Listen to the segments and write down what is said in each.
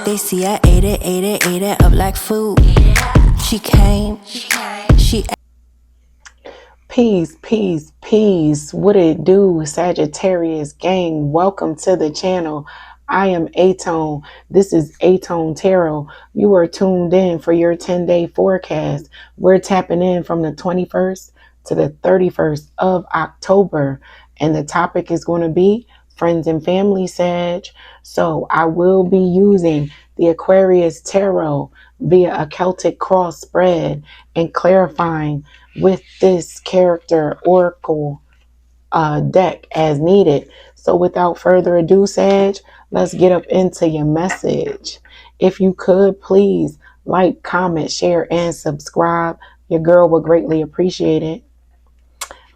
They see I ate it up like food. She came, she Peace, peace, peace. What it do, Sagittarius gang? Welcome to the channel. I am Atone. This is aToneTarot. You are tuned in for your 10-day forecast. We're tapping in from the 21st to the 31st of October. And the topic is going to be friends and family, Sag. So I will be using the Aquarius Tarot via a Celtic cross spread and clarifying with this character oracle deck as needed. So without further ado, Sag, let's get up into your message. If you could, please like, comment, share, and subscribe. Your girl would greatly appreciate it.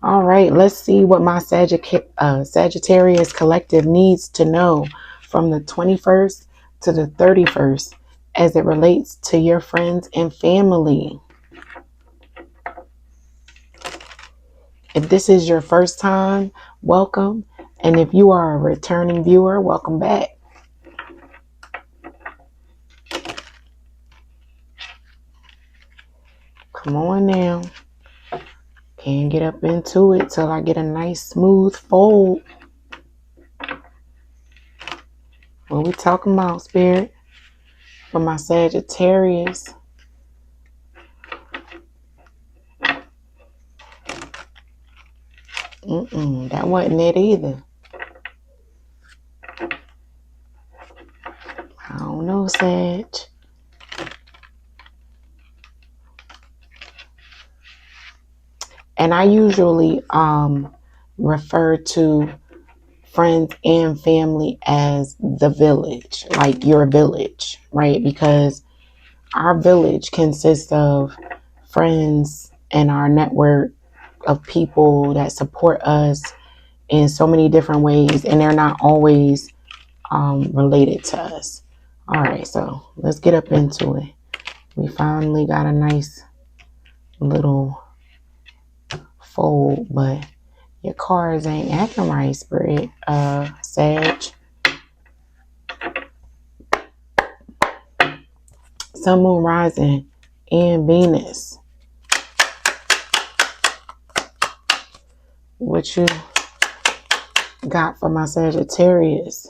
All right, let's see what my Sagittarius collective needs to know from the 21st to the 31st as it relates to your friends and family. If this is your first time, welcome. And if you are a returning viewer, welcome back. Come on now. Can't get up into it till I get a nice smooth fold. What we talking about, Spirit? For my Sagittarius. That wasn't it either. I don't know, Sag. And I usually refer to friends and family as the village, like your village, right? Because our village consists of friends and our network of people that support us in so many different ways, and they're not always related to us. All right, so let's get up into it. We finally got a nice little fold, but your cards ain't acting right, Spirit, Sag. Sun, Moon, Rising, and Venus. What you got for my Sagittarius?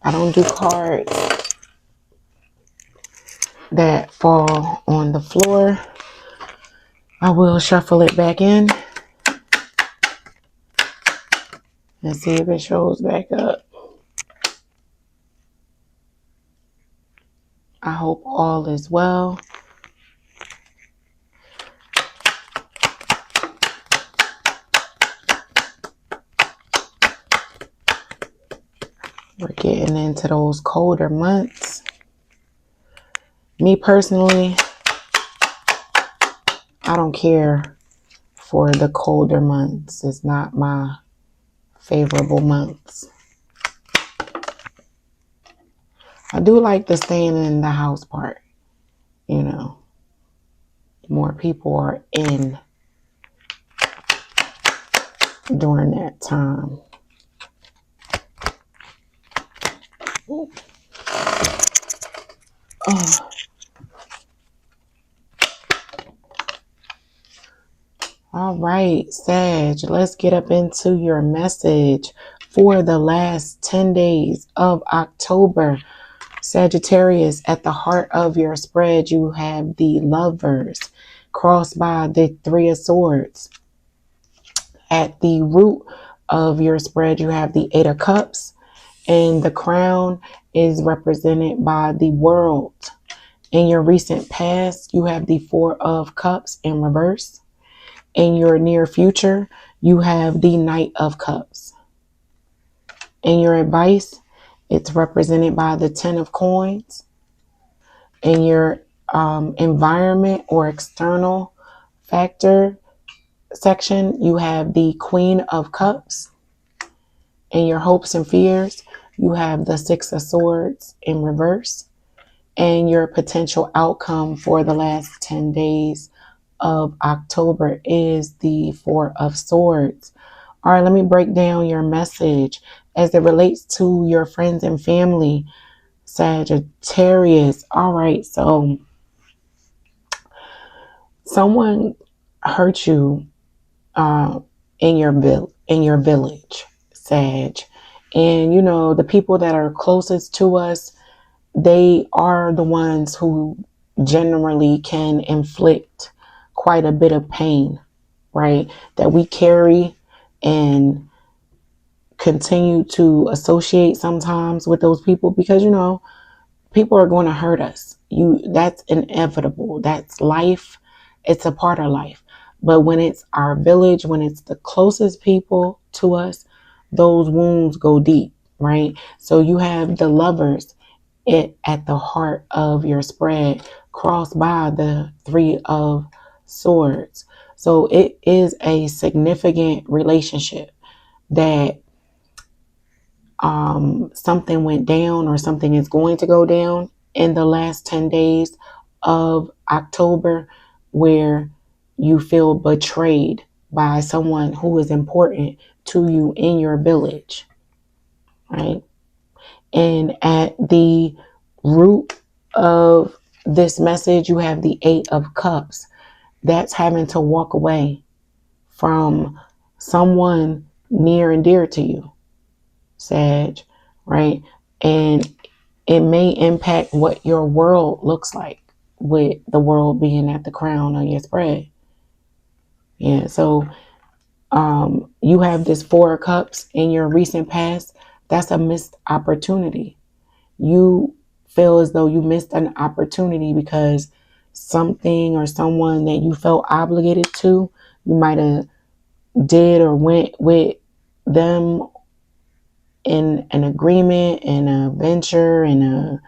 I don't do cards that fall on the floor. I will shuffle it back in and see if it shows back up. I hope all is well. We're getting into those colder months. Me personally, I don't care for the colder months. It's not my favorable months. I do like the staying in the house part. You know, more people are in during that time. Ooh. Oh. All right, Sag, let's get up into your message for the last 10 days of October. Sagittarius, at the heart of your spread, you have the Lovers, crossed by the Three of Swords. At the root of your spread, you have the Eight of Cups, and the crown is represented by the World. In your recent past, you have the Four of Cups in reverse. In your near future, you have the Knight of Cups. In your advice, it's represented by the Ten of Coins. In your environment or external factor section, you have the Queen of Cups. In your hopes and fears, you have the Six of Swords in reverse. And your potential outcome for the last 10 days of October is the Four of Swords. All right, let me break down your message as it relates to your friends and family, Sagittarius. All right, so someone hurt you in your village, Sag. And you know, the people that are closest to us, they are the ones who generally can inflict quite a bit of pain, right? That we carry and continue to associate sometimes with those people because, you know, people are going to hurt us. That's inevitable. That's life. It's a part of life. But when it's our village, when it's the closest people to us, those wounds go deep, right? So you have the Lovers at the heart of your spread, crossed by the Three of Swords. So it is a significant relationship that something went down or something is going to go down in the last 10 days of October, where you feel betrayed by someone who is important to you in your village, right? And at the root of this message, you have the Eight of Cups. That's having to walk away from someone near and dear to you, Sag, right? And it may impact what your world looks like, with the world being at the crown of your spread. Yeah, so you have this Four of Cups in your recent past. That's a missed opportunity. You feel as though you missed an opportunity because something or someone that you felt obligated to, you might have did or went with them in an agreement and a venture and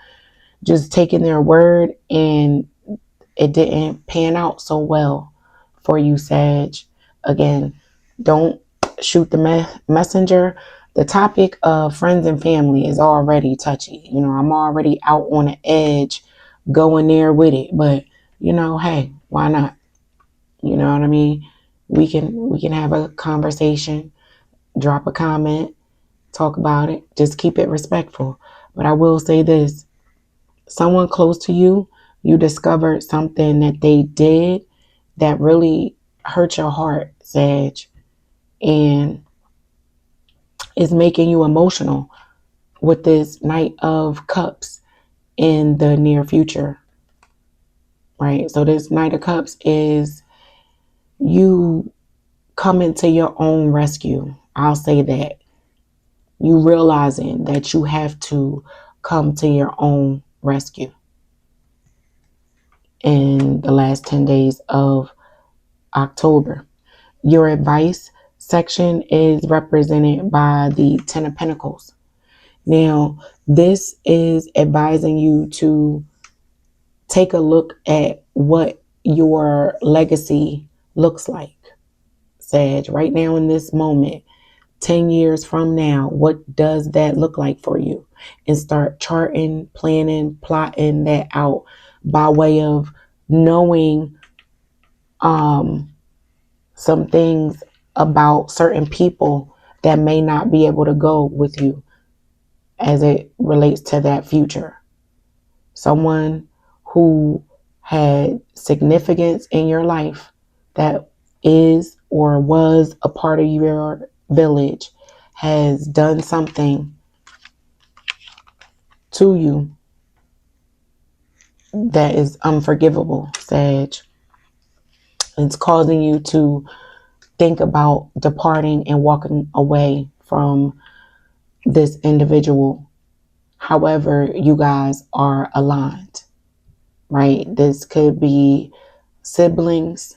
just taking their word, and it didn't pan out so well for you, Sag. Again, don't shoot the messenger. The topic of friends and family is already touchy. You know, I'm already out on the edge going there with it. But, you know, hey, why not? You know what I mean? We can have a conversation, drop a comment, talk about it. Just keep it respectful. But I will say this. Someone close to you, you discovered something that they did that really hurt your heart, Sag, and is making you emotional with this Knight of Cups in the near future, right? So this Knight of Cups is you coming to your own rescue. I'll say that. You realizing that you have to come to your own rescue in the last 10 days of October. Your advice section is represented by the Ten of Pentacles. Now, this is advising you to take a look at what your legacy looks like, Sag. Right now in this moment, 10 years from now, what does that look like for you? And start charting, planning, plotting that out by way of knowing some things about certain people that may not be able to go with you as it relates to that future. Someone who had significance in your life that is or was a part of your village has done something to you that is unforgivable, Sag. It's causing you to think about departing and walking away from this individual. However, you guys are aligned. right? This could be siblings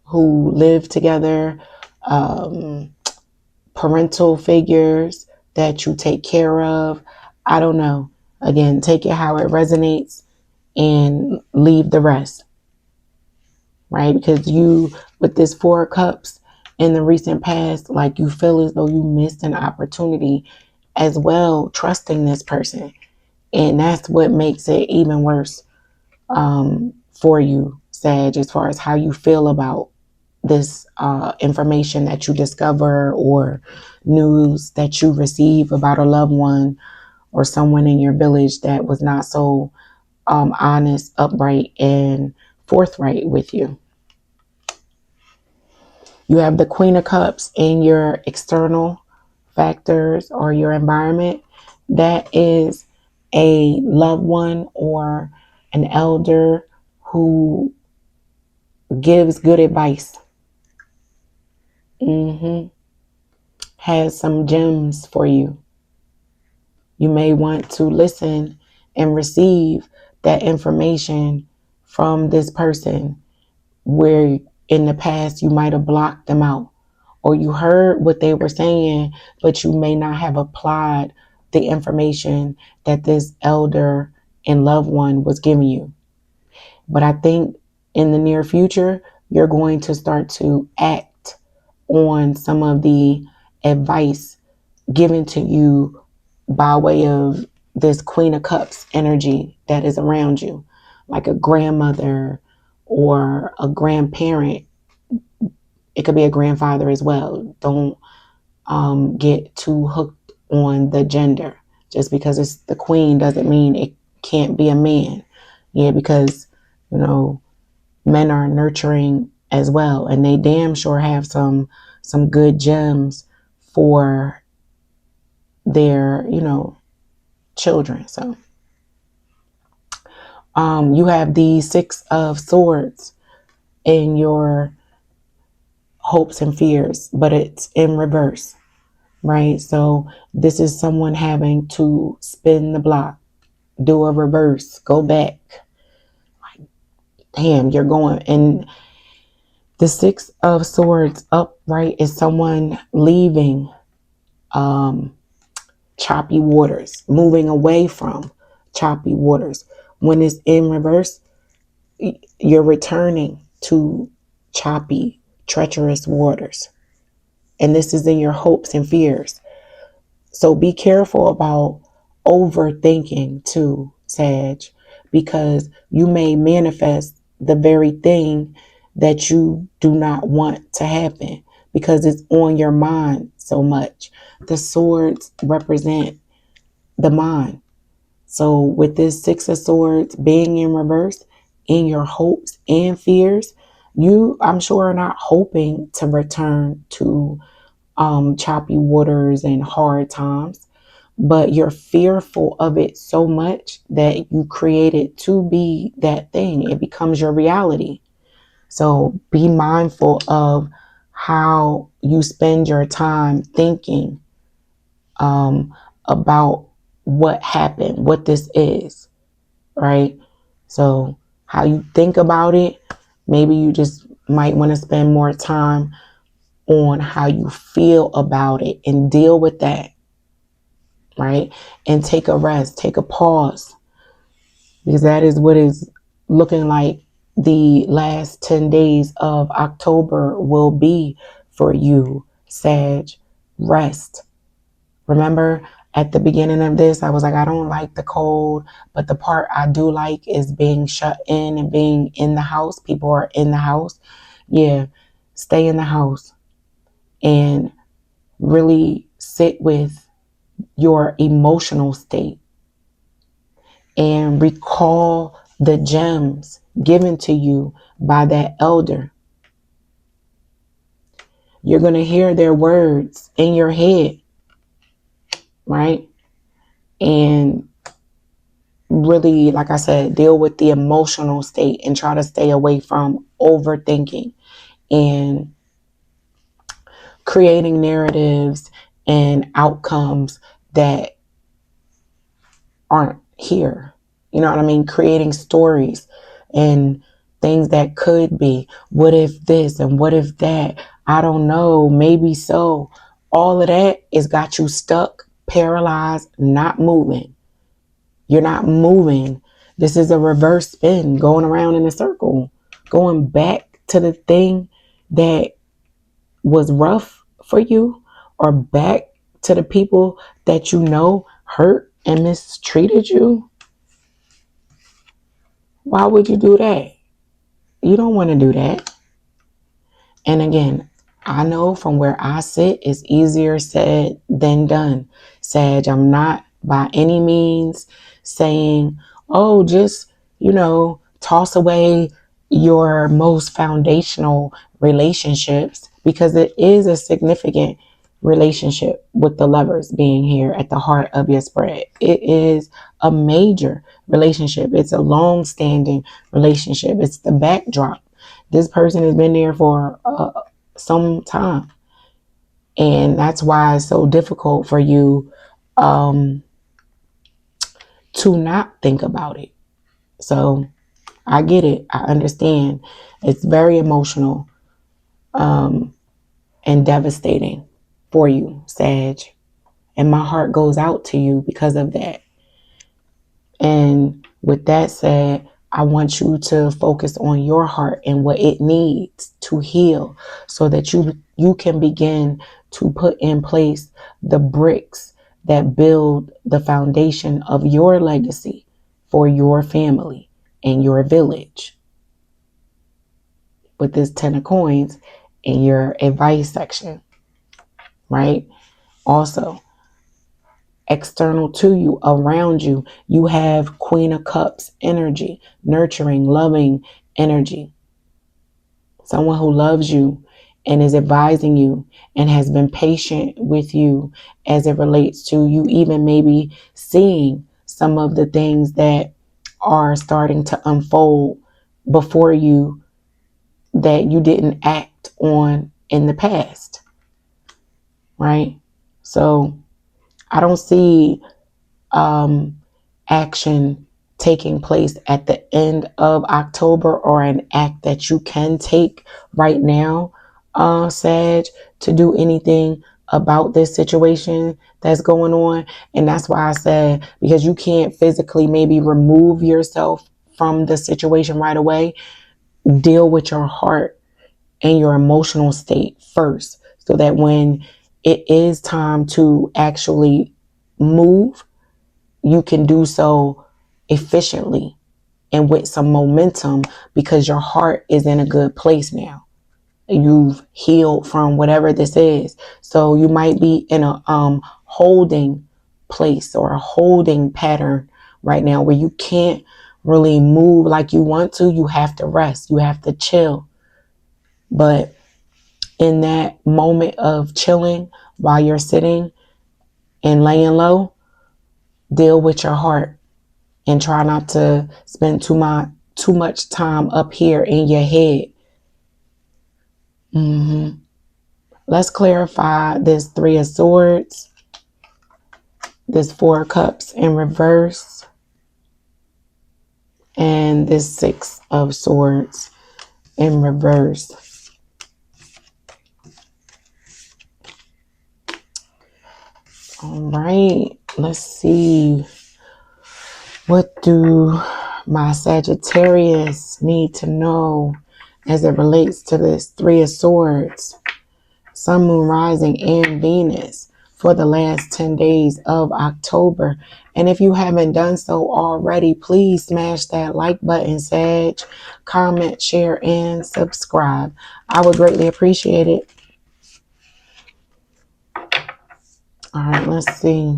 who live together, um, parental figures that you take care of. I don't know. Again, take it how it resonates and leave the rest, right? Because you, with this Four of Cups in the recent past, like you feel as though you missed an opportunity as well, trusting this person. And that's what makes it even worse for you, Sag, as far as how you feel about this information that you discover or news that you receive about a loved one or someone in your village that was not so honest, upright, and forthright with you. You have the Queen of Cups in your external factors or your environment. That is a loved one or an elder who gives good advice. Has some gems for you. You may want to listen and receive that information from this person where in the past you might have blocked them out, or you heard what they were saying, but you may not have applied the information that this elder and loved one was giving you. But I think in the near future, you're going to start to act on some of the advice given to you by way of this Queen of Cups energy that is around you, like a grandmother or a grandparent. It could be a grandfather as well. Don't get too hooked on the gender. Just because it's the queen doesn't mean it can't be a man. Yeah, because, you know, men are nurturing as well, and they damn sure have some good gems for their, children. So you have the Six of Swords in your hopes and fears, but it's in reverse, right? So this is someone having to spin the block, do a reverse, go back. Damn, you're going. And the Six of Swords upright is someone leaving choppy waters, moving away from choppy waters. When it's in reverse, you're returning to choppy, treacherous waters. And this is in your hopes and fears. So be careful about overthinking too, Sag, because you may manifest the very thing that you do not want to happen because it's on your mind so much. The swords represent the mind. So with this Six of Swords being in reverse, in your hopes and fears, you, I'm sure, are not hoping to return to choppy waters and hard times, but you're fearful of it so much that you create it to be that thing. It becomes your reality. So be mindful of how you spend your time thinking about what happened, what this is, right? So how you think about it, maybe you just might want to spend more time on how you feel about it and deal with that, right? And take a rest, take a pause, because that is what is looking like the last 10 days of October will be for you, Sag. Rest. Remember, at the beginning of this, I was like, I don't like the cold, but the part I do like is being shut in and being in the house. People are in the house. Yeah, stay in the house and really sit with your emotional state and recall the gems given to you by that elder. You're going to hear their words in your head, right? And really, like I said, deal with the emotional state and try to stay away from overthinking and creating narratives and outcomes that aren't here. You know what I mean? Creating stories and things that could be. What if this and what if that? I don't know. Maybe so. All of that has got you stuck, paralyzed, not moving. You're not moving. This is a reverse spin, going around in a circle, going back to the thing that was rough for you, or back to the people that you know hurt and mistreated you. Why would you do that? You don't want to do that. And again, I know from where I sit, it's easier said than done. Sag, I'm not by any means saying, oh, just, toss away your most foundational relationships, because it is a significant relationship with the lovers being here at the heart of your spread. It is a major relationship. It's a long-standing relationship. It's the backdrop. This person has been there for some time. And that's why it's so difficult for you to not think about it. So I get it. I understand. It's very emotional and devastating for you, Sag. And my heart goes out to you because of that. And with that said, I want you to focus on your heart and what it needs to heal, so that you can begin to put in place the bricks that build the foundation of your legacy for your family and your village. With this 10 of coins in your advice section, right? Also, external to you, around you, you have Queen of Cups energy, nurturing, loving energy. Someone who loves you and is advising you and has been patient with you as it relates to you even maybe seeing some of the things that are starting to unfold before you that you didn't act on in the past, right? So I don't see action taking place at the end of October, or an act that you can take right now, Sag, to do anything about this situation that's going on. And that's why I said, because you can't physically maybe remove yourself from the situation right away, deal with your heart and your emotional state first, so that when it is time to actually move, you can do so efficiently and with some momentum, because your heart is in a good place now. You've healed from whatever this is. So you might be in a holding place or a holding pattern right now where you can't really move like you want to. You have to rest. You have to chill. But in that moment of chilling, while you're sitting and laying low, deal with your heart and try not to spend too much time up here in your head. Let's clarify this Three of Swords, this Four of Cups in reverse, and this Six of Swords in reverse. All right, let's see. What do my Sagittarius need to know as it relates to this Three of Swords, Sun, Moon, Rising, and Venus for the last 10 days of October? And if you haven't done so already, please smash that like button, Sag. Comment, share, and subscribe. I would greatly appreciate it. All right, let's see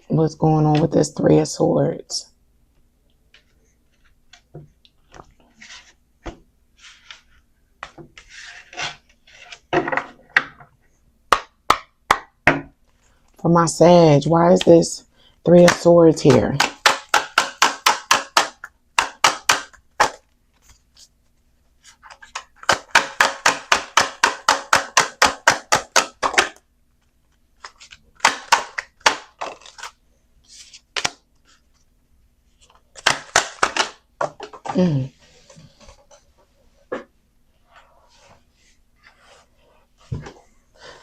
what's going on with this Three of Swords. For my Sag, why is this Three of Swords here?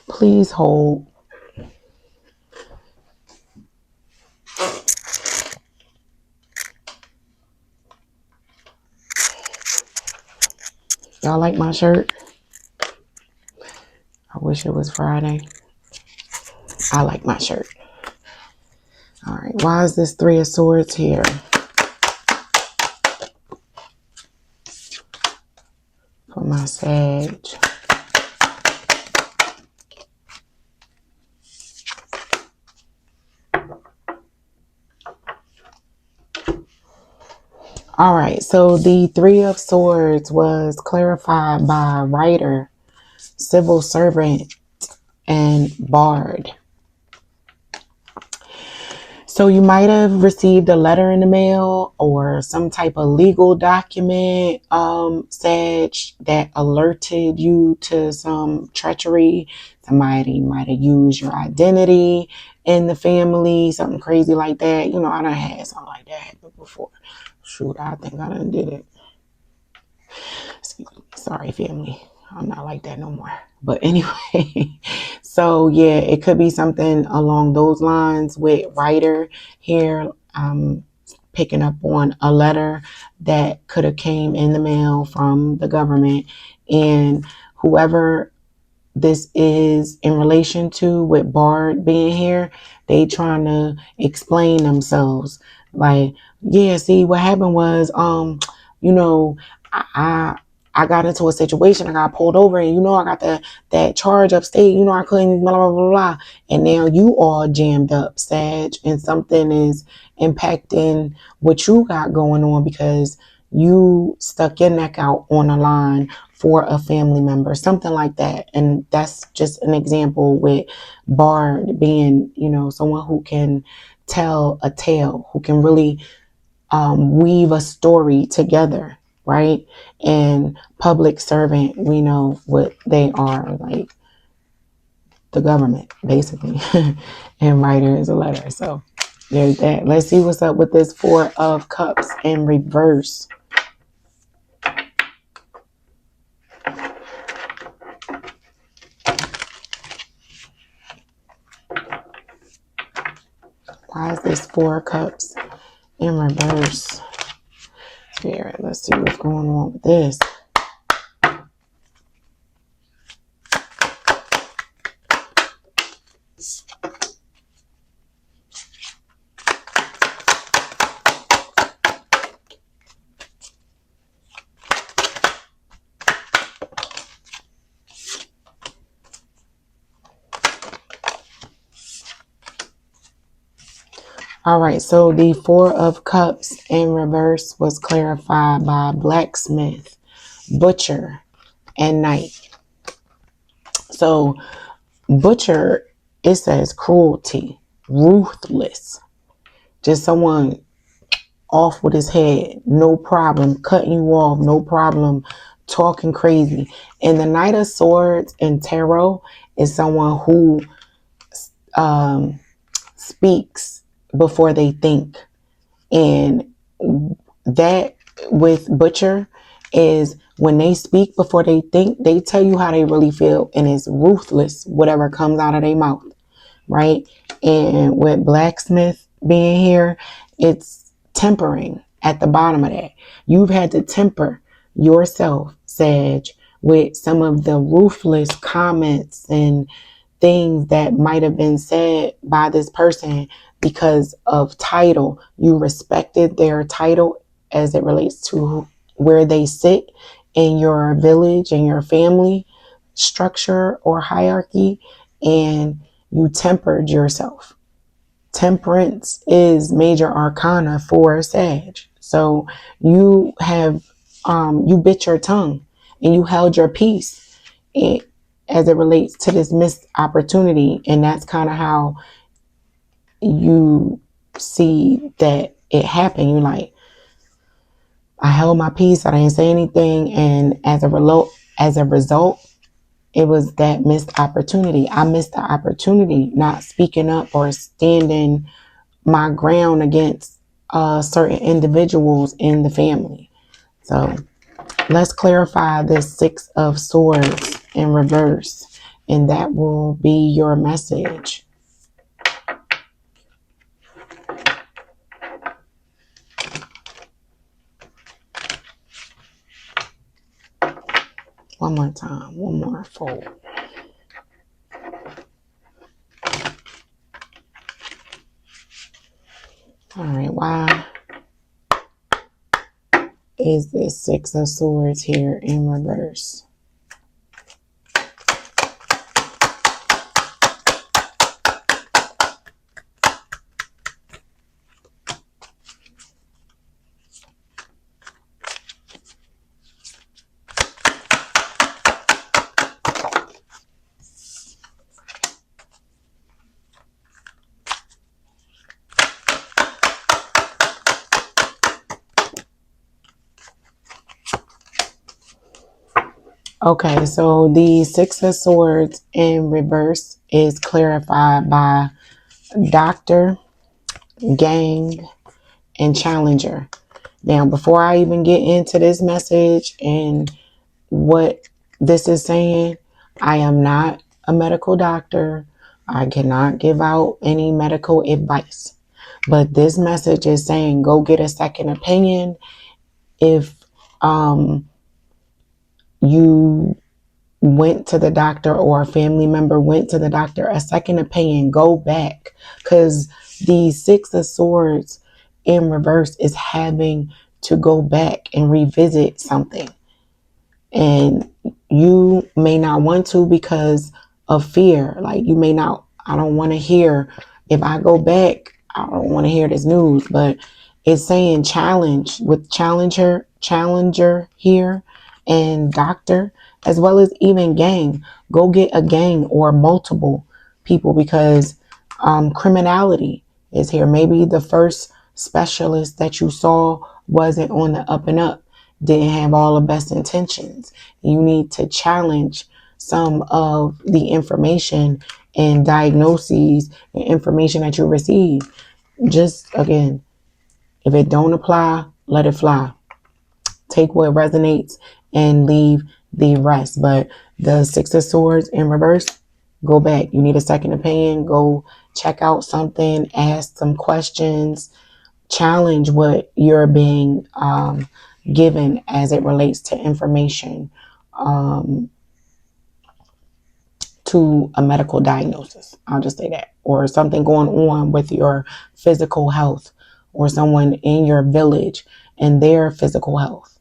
Please hold. Y'all like my shirt? I wish it was Friday. I like my shirt. All right. Why is this Three of Swords here? For my Sag. All right. So the Three of Swords was clarified by writer, civil servant, and bard. So you might have received a letter in the mail or some type of legal document, Sag, that alerted you to some treachery. Somebody might have used your identity in the family, something crazy like that. You know, I done had something like that happen before. Shoot, I think I done did it. Sorry, family. I'm not like that no more. But anyway, so yeah, it could be something along those lines with writer here. Picking up on a letter that could have came in the mail from the government, and whoever this is in relation to with Bard being here, they trying to explain themselves. Like, yeah, see what happened was, you know, I I got into a situation, I got pulled over, and I got that charge upstate, I couldn't blah blah blah blah. And now you all jammed up, Sag, and something is impacting what you got going on because you stuck your neck out on a line for a family member, something like that. And that's just an example with Bard being, someone who can tell a tale, who can really weave a story together, right? And public servant, we know what they are, like the government, basically. And writer is a letter. So there's that. Let's see what's up with this Four of Cups in reverse. Why is this Four of Cups in reverse? Spirit, let's see what's going on with this. All right, so the Four of Cups in reverse was clarified by blacksmith, butcher, and knight. So butcher, it says cruelty, ruthless, just someone off with his head, no problem, cutting you off, no problem, talking crazy. And the Knight of Swords in tarot is someone who speaks before they think. And that with butcher is when they speak before they think, they tell you how they really feel, and it's ruthless, whatever comes out of their mouth, right? And with blacksmith being here, it's tempering at the bottom of that. You've had to temper yourself, Sag, with some of the ruthless comments and things that might have been said by this person because of title. You respected their title as it relates to where they sit in your village and your family structure or hierarchy, and you tempered yourself. Temperance is major arcana for Sag. So you have you bit your tongue and you held your peace as it relates to this missed opportunity. And that's kind of how you see that it happened. You like, I held my peace, I didn't say anything, and as a result, it was that missed opportunity. I missed the opportunity not speaking up or standing my ground against certain individuals in the family. So let's clarify this Six of Swords in reverse, and that will be your message. One more time, one more fold. All right, why is this Six of Swords here in reverse? Okay, so the Six of Swords in reverse is clarified by Doctor, Gang, and Challenger. Now, before I even get into this message and what this is saying, I am not a medical doctor. I cannot give out any medical advice. But this message is saying go get a second opinion. If you went to the doctor or a family member went to the doctor, a second opinion, go back, because the Six of Swords in reverse is having to go back and revisit something, and you may not want to because of fear. Like, you may not, I don't want to hear, if I go back, I don't want to hear this news. But it's saying challenge, with challenger here, and doctor, as well as even gang. Go get a gang or multiple people, because criminality is here. Maybe the first specialist that you saw wasn't on the up and up, didn't have all the best intentions. You need to challenge some of the information and diagnoses and information that you receive. Just, again, if it don't apply, let it fly. Take what resonates and leave the rest. But the Six of Swords in reverse, go back. You need a second opinion. Go check out something, ask some questions, challenge what you're being given as it relates to information, to a medical diagnosis. I'll just say that. Or something going on with your physical health, or someone in your village and their physical health.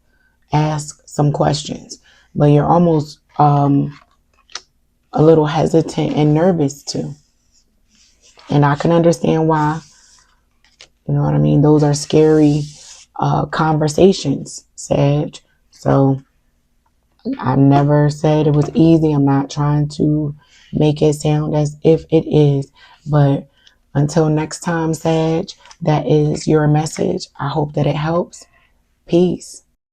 Ask some questions. But you're almost a little hesitant and nervous too. And I can understand why. You know what I mean? Those are scary conversations, Sag. So I've never said it was easy. I'm not trying to make it sound as if it is. But until next time, Sag, that is your message. I hope that it helps. Peace.